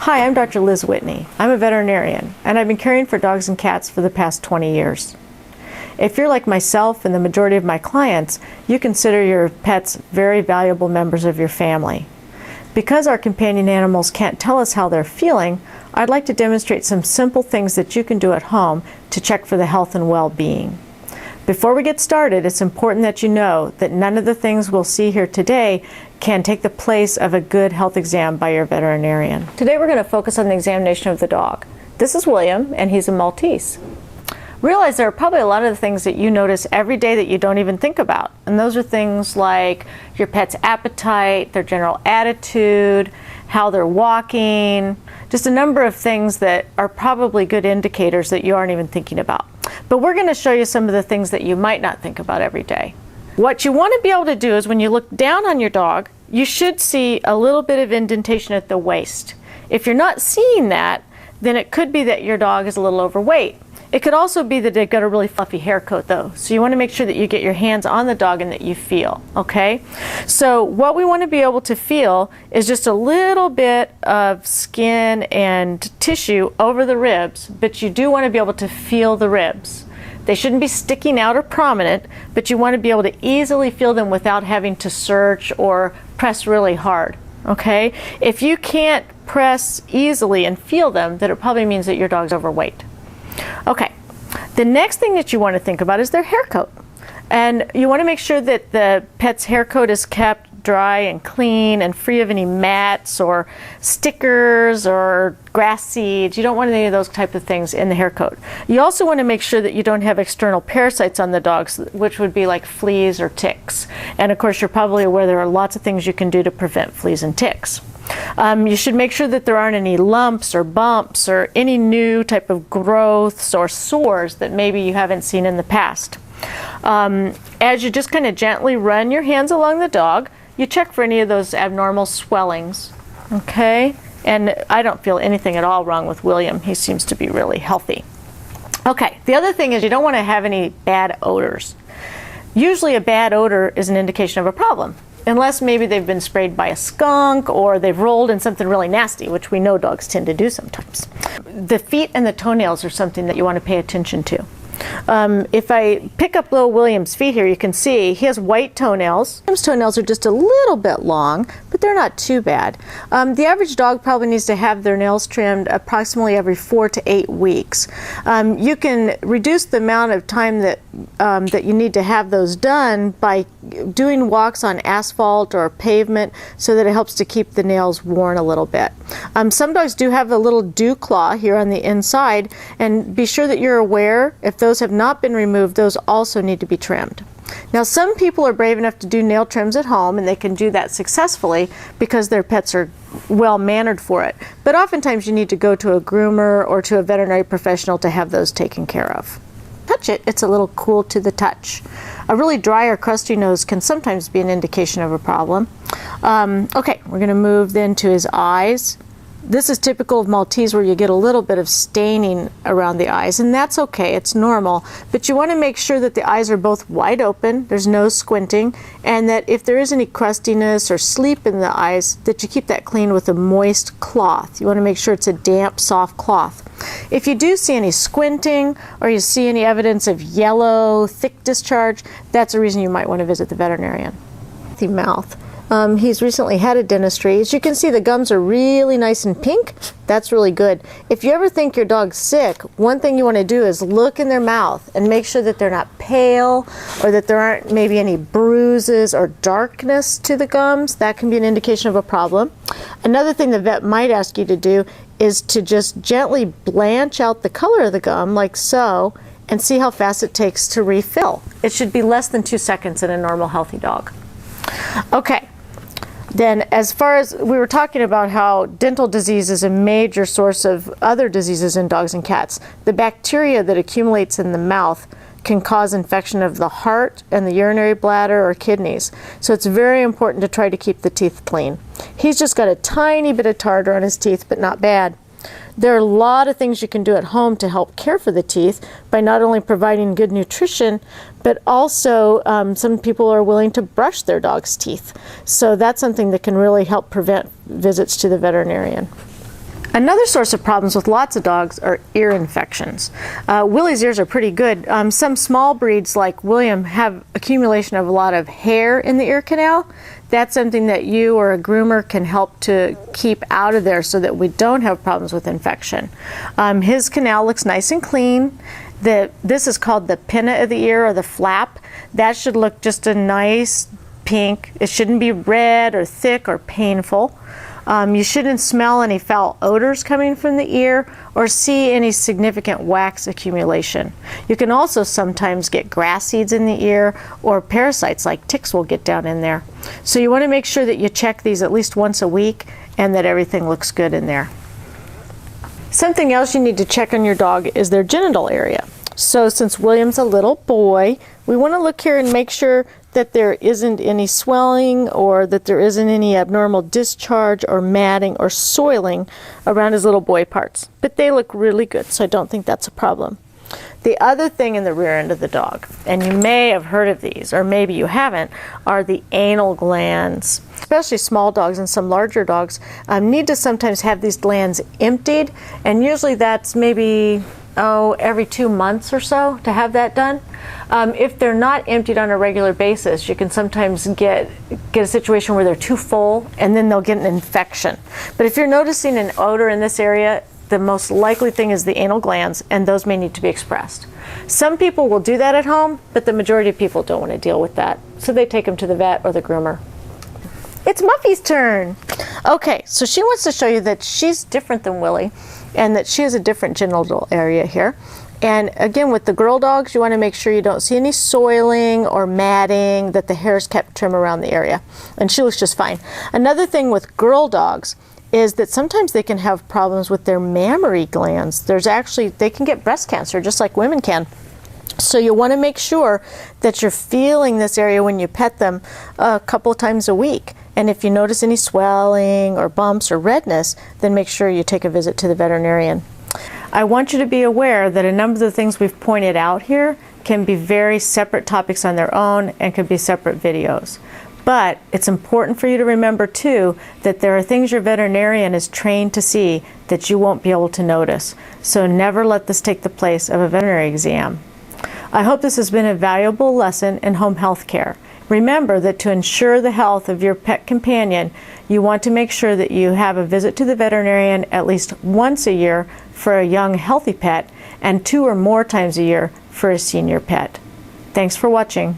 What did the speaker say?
Hi, I'm Dr. Liz Whitney. I'm a veterinarian, and I've been caring for dogs and cats for the past 20 years. If you're like myself and the majority of my clients, you consider your pets very valuable members of your family. Because our companion animals can't tell us how they're feeling, I'd like to demonstrate some simple things that you can do at home to check for the health and well-being. Before we get started, it's important that you know that none of the things we'll see here today can take the place of a good health exam by your veterinarian. Today we're going to focus on the examination of the dog. This is William, and he's a Maltese. Realize there are probably a lot of the things that you notice every day that you don't even think about. And those are things like your pet's appetite, their general attitude, how they're walking, just a number of things that are probably good indicators that you aren't even thinking about. But we're going to show you some of the things that you might not think about every day. What you want to be able to do is when you look down on your dog, you should see a little bit of indentation at the waist. If you're not seeing that, then it could be that your dog is a little overweight. It could also be that they've got a really fluffy hair coat though. So you want to make sure that you get your hands on the dog and that you feel, okay? So what we want to be able to feel is just a little bit of skin and tissue over the ribs, but you do want to be able to feel the ribs. They shouldn't be sticking out or prominent, but you want to be able to easily feel them without having to search or press really hard, okay? If you can't press easily and feel them, then it probably means that your dog's overweight. Okay, the next thing that you want to think about is their hair coat. And you want to make sure that the pet's hair coat is kept dry and clean and free of any mats or stickers or grass seeds. You don't want any of those type of things in the hair coat. You also want to make sure that you don't have external parasites on the dogs, which would be like fleas or ticks. And of course, you're probably aware there are lots of things you can do to prevent fleas and ticks. You should make sure that there aren't any lumps or bumps or any new type of growths or sores that maybe you haven't seen in the past. As you just kind of gently run your hands along the dog, you check for any of those abnormal swellings, okay? And I don't feel anything at all wrong with William. He seems to be really healthy. Okay, the other thing is you don't want to have any bad odors. Usually a bad odor is an indication of a problem, unless maybe they've been sprayed by a skunk or they've rolled in something really nasty, which we know dogs tend to do sometimes. The feet and the toenails are something that you want to pay attention to. If I pick up little William's feet here, you can see he has white toenails. William's toenails are just a little bit long, but they're not too bad. The average dog probably needs to have their nails trimmed approximately every 4 to 8 weeks. You can reduce the amount of time that you need to have those done by doing walks on asphalt or pavement so that it helps to keep the nails worn a little bit. Some dogs do have a little dew claw here on the inside, and be sure that you're aware if those have not been removed, those also need to be trimmed. Now, some people are brave enough to do nail trims at home, and they can do that successfully because their pets are well mannered for it. But oftentimes you need to go to a groomer or to a veterinary professional to have those taken care of. Touch it, it's a little cool to the touch. A really dry or crusty nose can sometimes be an indication of a problem. Okay, we're going to move then to his eyes. This is typical of Maltese where you get a little bit of staining around the eyes, and that's okay, it's normal. But you want to make sure that the eyes are both wide open, there's no squinting, and that if there is any crustiness or sleep in the eyes, that you keep that clean with a moist cloth. You want to make sure it's a damp, soft cloth. If you do see any squinting or you see any evidence of yellow, thick discharge, that's a reason you might want to visit the veterinarian. The mouth. He's recently had a dentistry. As you can see, the gums are really nice and pink. That's really good. If you ever think your dog's sick, one thing you want to do is look in their mouth and make sure that they're not pale or that there aren't maybe any bruises or darkness to the gums. That can be an indication of a problem. Another thing the vet might ask you to do is to just gently blanch out the color of the gum like so and see how fast it takes to refill. It should be less than 2 seconds in a normal healthy dog. Okay. Then as far as we were talking about how dental disease is a major source of other diseases in dogs and cats, the bacteria that accumulates in the mouth can cause infection of the heart and the urinary bladder or kidneys. So it's very important to try to keep the teeth clean. He's just got a tiny bit of tartar on his teeth, but not bad. There are a lot of things you can do at home to help care for the teeth by not only providing good nutrition, but also some people are willing to brush their dog's teeth. So that's something that can really help prevent visits to the veterinarian. Another source of problems with lots of dogs are ear infections. Willie's ears are pretty good. Some small breeds like William have accumulation of a lot of hair in the ear canal. That's something that you or a groomer can help to keep out of there so that we don't have problems with infection. His canal looks nice and clean. This is called the pinna of the ear, or the flap. That should look just a nice pink. It shouldn't be red or thick or painful. You shouldn't smell any foul odors coming from the ear or see any significant wax accumulation. You can also sometimes get grass seeds in the ear, or parasites like ticks will get down in there. So you want to make sure that you check these at least once a week and that everything looks good in there. Something else you need to check on your dog is their genital area. So since William's a little boy, we want to look here and make sure that there isn't any swelling, or that there isn't any abnormal discharge or matting or soiling around his little boy parts. But they look really good, so I don't think that's a problem. The other thing in the rear end of the dog, and you may have heard of these, or maybe you haven't, are the anal glands. Especially small dogs and some larger dogs need to sometimes have these glands emptied, and usually that's maybe every 2 months or so to have that done. If they're not emptied on a regular basis, you can sometimes get a situation where they're too full and then they'll get an infection. But if you're noticing an odor in this area, the most likely thing is the anal glands, and those may need to be expressed. Some people will do that at home, but the majority of people don't want to deal with that, so they take them to the vet or the groomer. It's Muffy's turn. Okay, so she wants to show you that she's different than Willie, and that she has a different genital area here. And again, with the girl dogs, you want to make sure you don't see any soiling or matting, that the hair's kept trim around the area. And she looks just fine. Another thing with girl dogs is that sometimes they can have problems with their mammary glands. They can get breast cancer just like women can. So you want to make sure that you're feeling this area when you pet them a couple of times a week. And if you notice any swelling or bumps or redness, then make sure you take a visit to the veterinarian. I want you to be aware that a number of the things we've pointed out here can be very separate topics on their own and could be separate videos. But it's important for you to remember too that there are things your veterinarian is trained to see that you won't be able to notice. So never let this take the place of a veterinary exam. I hope this has been a valuable lesson in home health care. Remember that to ensure the health of your pet companion, you want to make sure that you have a visit to the veterinarian at least once a year for a young, healthy pet, and 2 or more times a year for a senior pet. Thanks for watching.